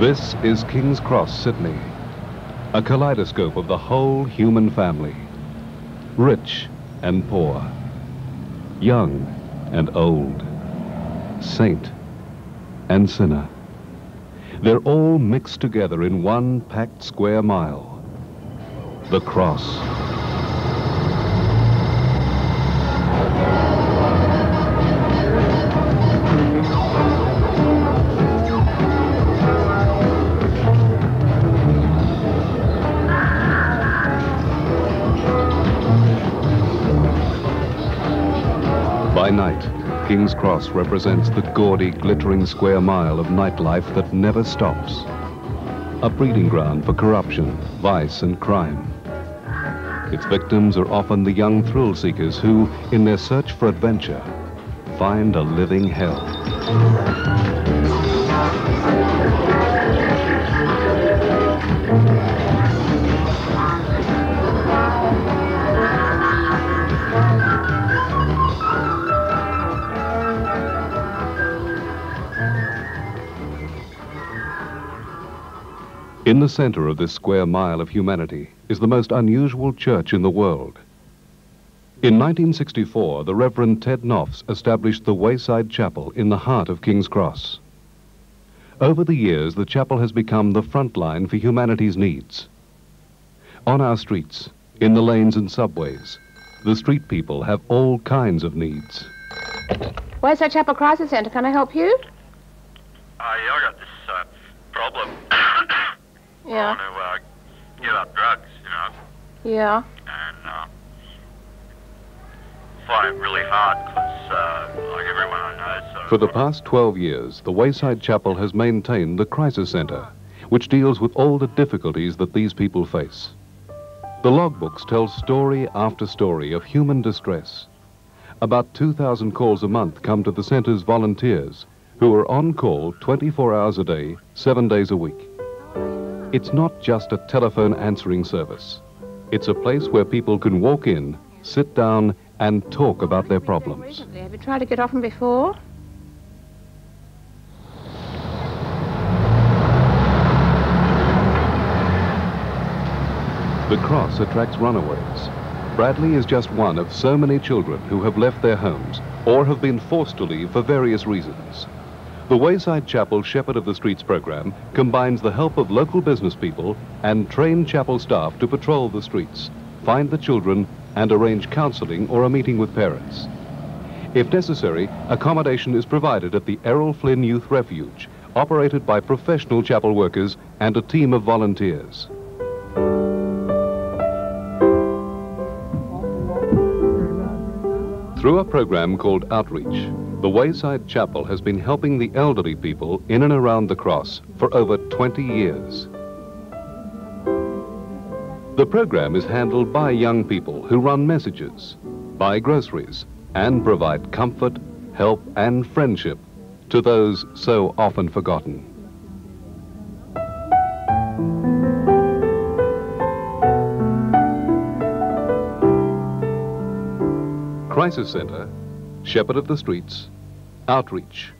This is King's Cross, Sydney, a kaleidoscope of the whole human family, rich and poor, young and old, saint and sinner. They're all mixed together in one packed square mile, the cross. By night, King's Cross represents the gaudy, glittering square mile of nightlife that never stops. A breeding ground for corruption, vice, and crime. Its victims are often the young thrill seekers who, in their search for adventure, find a living hell. In the center of this square mile of humanity is the most unusual church in the world. In 1964, the Reverend Ted Noffs established the Wayside Chapel in the heart of King's Cross. Over the years, the chapel has become the front line for humanity's needs. On our streets, in the lanes and subways, the street people have all kinds of needs. Wayside Chapel Crisis Center, can I help you? Yeah, I got this problem. Yeah. I want to give up drugs, you know. Yeah. And find it really hard because, like everyone I know, so... For the past 12 years, the Wayside Chapel has maintained the Crisis Center, which deals with all the difficulties that these people face. The logbooks tell story after story of human distress. About 2,000 calls a month come to the center's volunteers, who are on call 24 hours a day, 7 days a week. It's not just a telephone answering service. It's a place where people can walk in, sit down, and talk about their problems. Have you tried to get off them before? The cross attracts runaways. Bradley is just one of so many children who have left their homes or have been forced to leave for various reasons. The Wayside Chapel Shepherd of the Streets program combines the help of local business people and trained chapel staff to patrol the streets, find the children, and arrange counseling or a meeting with parents. If necessary, accommodation is provided at the Errol Flynn Youth Refuge, operated by professional chapel workers and a team of volunteers. Through a program called Outreach, the Wayside Chapel has been helping the elderly people in and around the cross for over 20 years. The program is handled by young people who run messages, buy groceries, and provide comfort, help, and friendship to those so often forgotten. Crisis Center, Shepherd of the Streets, Outreach.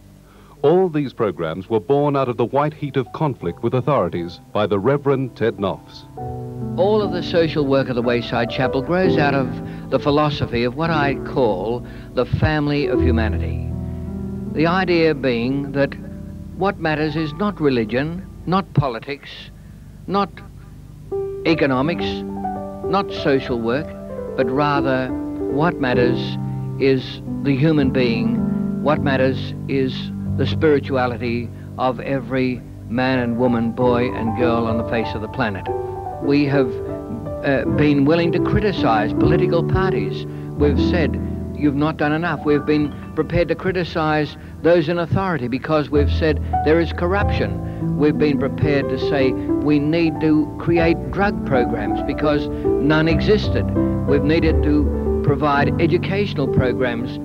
All these programs were born out of the white heat of conflict with authorities by the Reverend Ted Noffs. All of the social work of the Wayside Chapel grows out of the philosophy of what I call the family of humanity. The idea being that what matters is not religion, not politics, not economics, not social work, but rather what matters is the human being. What matters is the spirituality of every man and woman, boy and girl on the face of the planet. We have been willing to criticize political parties. We've said, you've not done enough. We've been prepared to criticize those in authority because we've said there is corruption. We've been prepared to say we need to create drug programs because none existed. We've needed to provide educational programs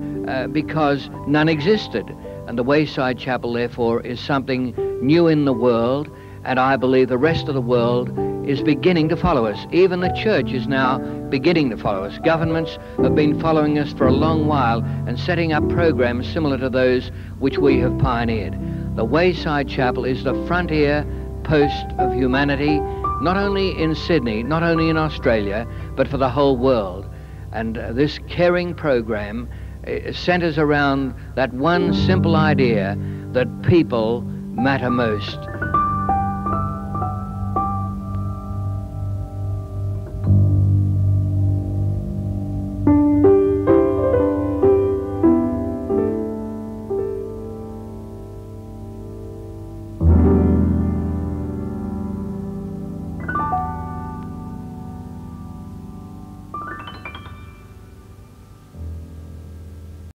because none existed. And the Wayside Chapel, therefore, is something new in the world, and I believe the rest of the world is beginning to follow us. Even the church is now beginning to follow us. Governments have been following us for a long while and setting up programs similar to those which we have pioneered. The Wayside Chapel is the frontier outpost of humanity, not only in Sydney, not only in Australia, but for the whole world. And this caring program centers around that one simple idea that people matter most.